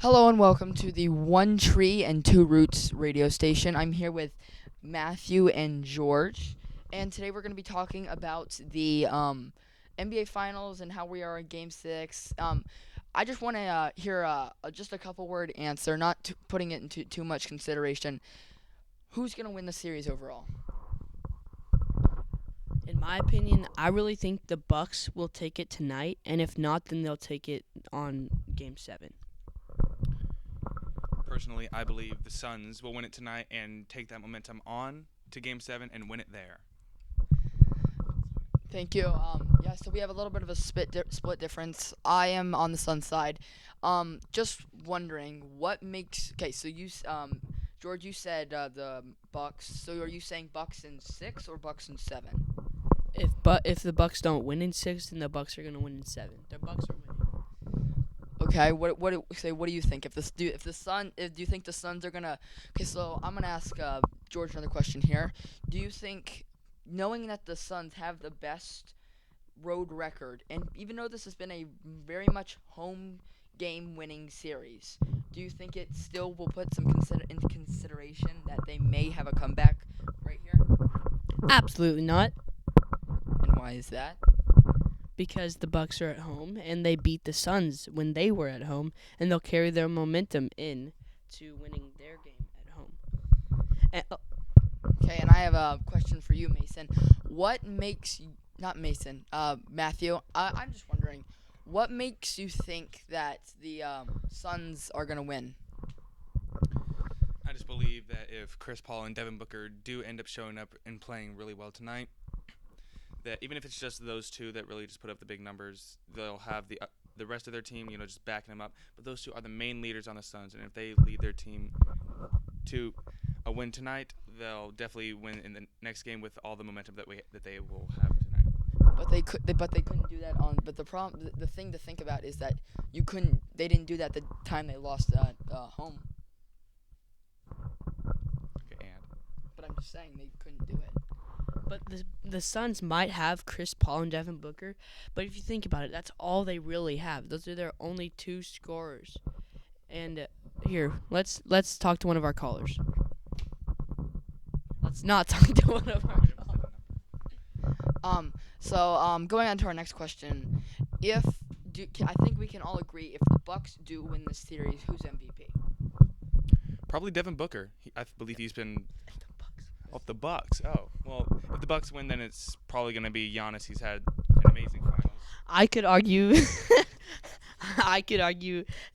Hello and welcome to the One Tree and Two Roots radio station. I'm here with Matthew and George, and today we're going to be talking about the NBA Finals and how we are in Game 6. I just want to hear just a couple word answer, not putting it into too much consideration. Who's going to win the series overall? In my opinion, I really think the Bucks will take it tonight, and if not, then they'll take it on Game 7. Personally, I believe the Suns will win it tonight and take that momentum on to Game 7 and win it there. Thank you. So we have a little bit of a split difference. I am on the Suns side. Just wondering what makes. Okay, so George, you said the Bucks. So are you saying Bucks in 6 or Bucks in 7? If the Bucks don't win in 6, then the Bucks are going to win in 7. The Bucks are winning. Okay, what do you think? Do you think the Suns are gonna? Okay, so I'm gonna ask George another question here. Do you think, knowing that the Suns have the best road record, and even though this has been a very much home game winning series, do you think it still will put some into consideration that they may have a comeback right here? Absolutely not, And why is that? because the Bucks are at home and they beat the Suns when they were at home, and they'll carry their momentum in to winning their game at home. Okay, and I have a question for you, Mason. What makes not Mason, Matthew? I'm just wondering, what makes you think that the Suns are gonna win? I just believe that if Chris Paul and Devin Booker do end up showing up and playing really well tonight, that even if it's just those two that really just put up the big numbers, they'll have the rest of their team, just backing them up. But those two are the main leaders on the Suns, and if they lead their team to a win tonight, they'll definitely win in the next game with all the momentum that they will have tonight. But they couldn't do that on. But the thing to think about is that they didn't do that the time they lost at home. Okay, and But I'm just saying they couldn't do it. But the Suns might have Chris Paul and Devin Booker, but if you think about it, that's all they really have. Those are their only two scorers. And here, let's talk to one of our callers. Let's not talk to one of our callers. Going on to our next question, I think we can all agree, if the Bucks do win this series, who's MVP? probably Devin Booker. I believe he's been. Oh, the Bucks. Oh, well, if the Bucks win, then it's probably going to be Giannis. He's had an amazing finals. I could argue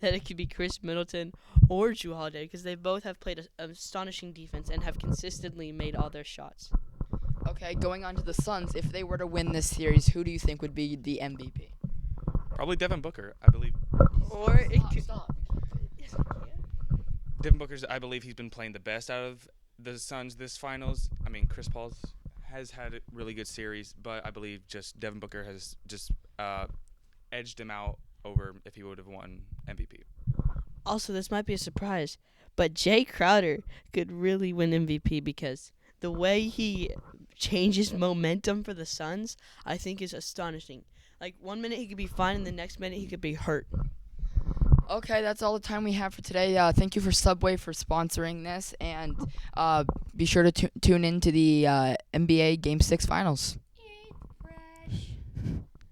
that it could be Chris Middleton or Jrue Holiday, because they both have played an astonishing defense and have consistently made all their shots. Okay, going on to the Suns, if they were to win this series, who do you think would be the MVP? Probably Devin Booker, I believe. Or it could. Stop. Devin Booker's, I believe he's been playing the best out of the Suns this finals. I mean, Chris Paul has had a really good series, but I believe just Devin Booker has just edged him out over if he would have won MVP. Also, this might be a surprise, but Jay Crowder could really win MVP, because the way he changes momentum for the Suns, I think, is astonishing. Like, 1 minute he could be fine, and the next minute he could be hurt. Okay, that's all the time we have for today. Thank you for Subway for sponsoring this, and be sure to tune in to the NBA Game 6 Finals.